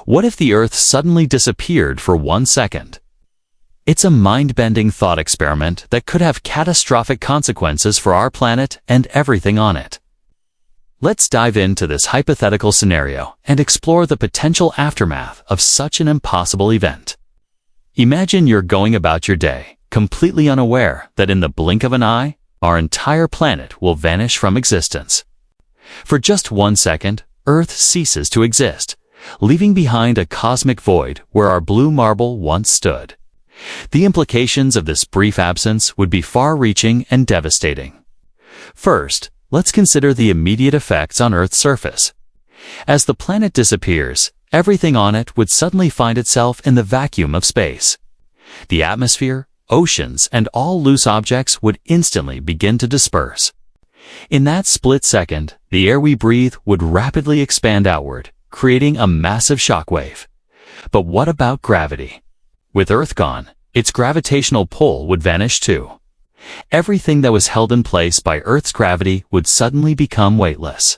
What if the Earth suddenly disappeared for 1 second? It's a mind-bending thought experiment that could have catastrophic consequences for our planet and everything on it. Let's dive into this hypothetical scenario and explore the potential aftermath of such an impossible event. Imagine you're going about your day, completely unaware that in the blink of an eye, our entire planet will vanish from existence. For just 1 second, Earth ceases to exist, leaving behind a cosmic void where our blue marble once stood. The implications of this brief absence would be far-reaching and devastating. First, let's consider the immediate effects on Earth's surface. As the planet disappears, everything on it would suddenly find itself in the vacuum of space. The atmosphere, oceans, and all loose objects would instantly begin to disperse. In that split second, the air we breathe would rapidly expand outward, creating a massive shockwave. But what about gravity? With Earth gone, its gravitational pull would vanish too. Everything that was held in place by Earth's gravity would suddenly become weightless.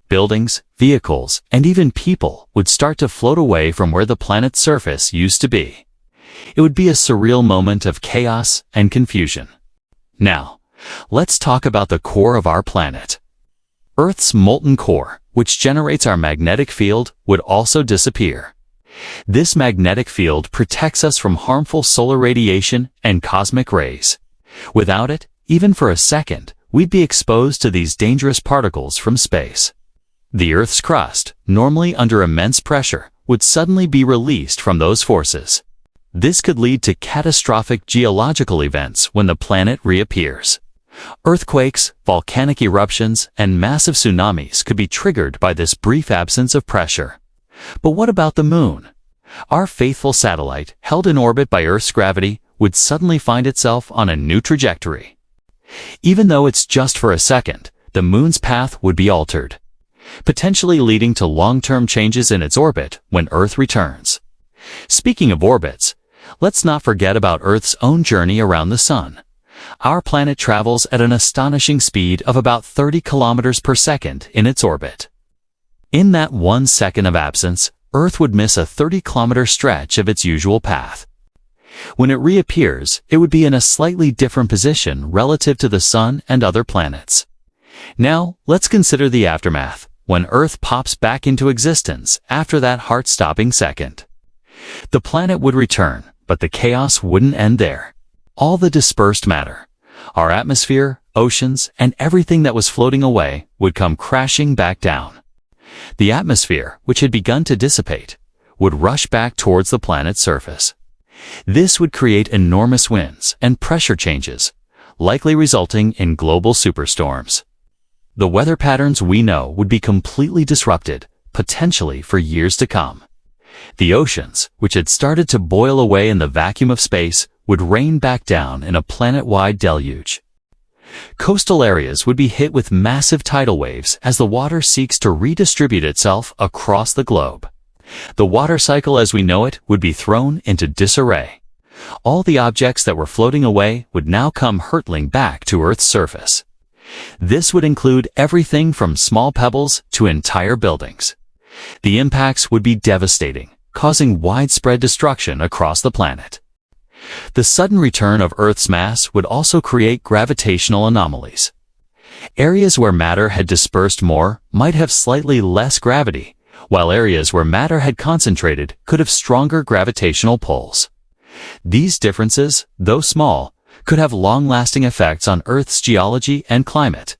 Buildings, vehicles, and even people would start to float away from where the planet's surface used to be. It would be a surreal moment of chaos and confusion. Now, let's talk about the core of our planet. Earth's molten core, which generates our magnetic field, would also disappear. This magnetic field protects us from harmful solar radiation and cosmic rays. Without it, even for a second, we'd be exposed to these dangerous particles from space. The Earth's crust, normally under immense pressure, would suddenly be released from those forces. This could lead to catastrophic geological events when the planet reappears. Earthquakes, volcanic eruptions, and massive tsunamis could be triggered by this brief absence of pressure. But what about the Moon? Our faithful satellite, held in orbit by Earth's gravity, would suddenly find itself on a new trajectory. Even though it's just for a second, the Moon's path would be altered, potentially leading to long-term changes in its orbit when Earth returns. Speaking of orbits, let's not forget about Earth's own journey around the Sun. Our planet travels at an astonishing speed of about 30 kilometers per second in its orbit. In that 1 second of absence, Earth would miss a 30-kilometer stretch of its usual path. When it reappears, it would be in a slightly different position relative to the Sun and other planets. Now, let's consider the aftermath, when Earth pops back into existence after that heart-stopping second. The planet would return, but the chaos wouldn't end there. All the dispersed matter, our atmosphere, oceans, and everything that was floating away would come crashing back down. The atmosphere, which had begun to dissipate, would rush back towards the planet's surface. This would create enormous winds and pressure changes, likely resulting in global superstorms. The weather patterns we know would be completely disrupted, potentially for years to come. The oceans, which had started to boil away in the vacuum of space, would rain back down in a planet-wide deluge. Coastal areas would be hit with massive tidal waves as the water seeks to redistribute itself across the globe. The water cycle as we know it would be thrown into disarray. All the objects that were floating away would now come hurtling back to Earth's surface. This would include everything from small pebbles to entire buildings. The impacts would be devastating, causing widespread destruction across the planet. The sudden return of Earth's mass would also create gravitational anomalies. Areas where matter had dispersed more might have slightly less gravity, while areas where matter had concentrated could have stronger gravitational pulls. These differences, though small, could have long-lasting effects on Earth's geology and climate.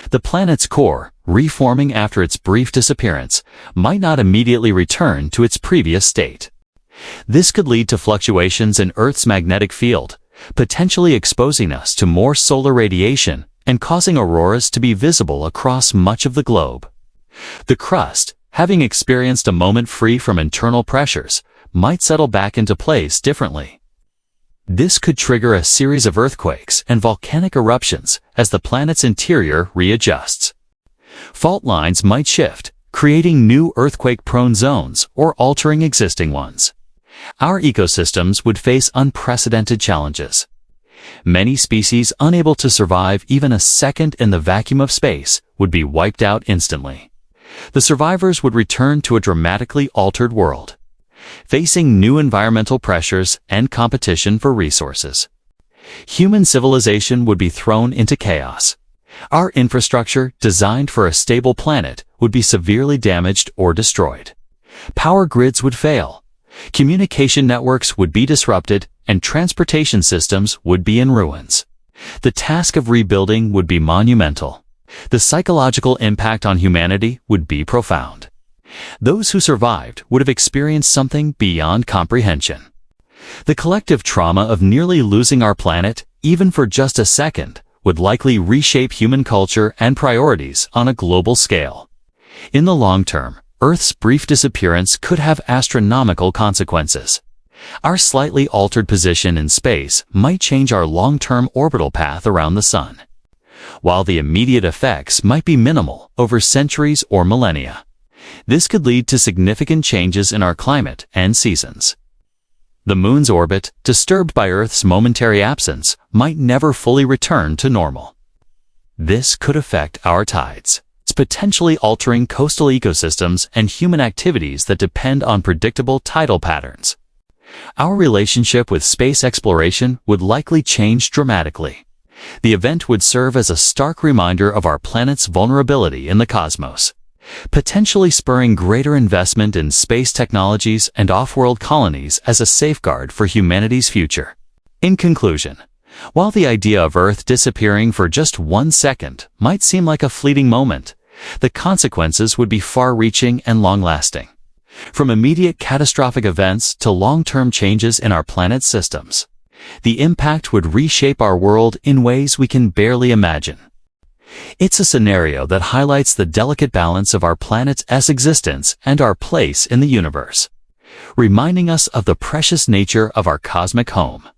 The planet's core, reforming after its brief disappearance, might not immediately return to its previous state. This could lead to fluctuations in Earth's magnetic field, potentially exposing us to more solar radiation and causing auroras to be visible across much of the globe. The crust, having experienced a moment free from internal pressures, might settle back into place differently. This could trigger a series of earthquakes and volcanic eruptions as the planet's interior readjusts. Fault lines might shift, creating new earthquake-prone zones or altering existing ones. Our ecosystems would face unprecedented challenges. Many species unable to survive even a second in the vacuum of space would be wiped out instantly. The survivors would return to a dramatically altered world, facing new environmental pressures and competition for resources. Human civilization would be thrown into chaos. Our infrastructure, designed for a stable planet, would be severely damaged or destroyed. Power grids would fail. Communication networks would be disrupted, and transportation systems would be in ruins. The task of rebuilding would be monumental. The psychological impact on humanity would be profound. Those who survived would have experienced something beyond comprehension. The collective trauma of nearly losing our planet, even for just a second, would likely reshape human culture and priorities on a global scale. In the long term, Earth's brief disappearance could have astronomical consequences. Our slightly altered position in space might change our long-term orbital path around the Sun, while the immediate effects might be minimal over centuries or millennia. This could lead to significant changes in our climate and seasons. The Moon's orbit, disturbed by Earth's momentary absence, might never fully return to normal. This could affect our tides, potentially altering coastal ecosystems and human activities that depend on predictable tidal patterns. Our relationship with space exploration would likely change dramatically. The event would serve as a stark reminder of our planet's vulnerability in the cosmos, potentially spurring greater investment in space technologies and off-world colonies as a safeguard for humanity's future. In conclusion, while the idea of Earth disappearing for just 1 second might seem like a fleeting moment, the consequences would be far-reaching and long-lasting. From immediate catastrophic events to long-term changes in our planet's systems, the impact would reshape our world in ways we can barely imagine. It's a scenario that highlights the delicate balance of our planet's existence and our place in the universe, reminding us of the precious nature of our cosmic home.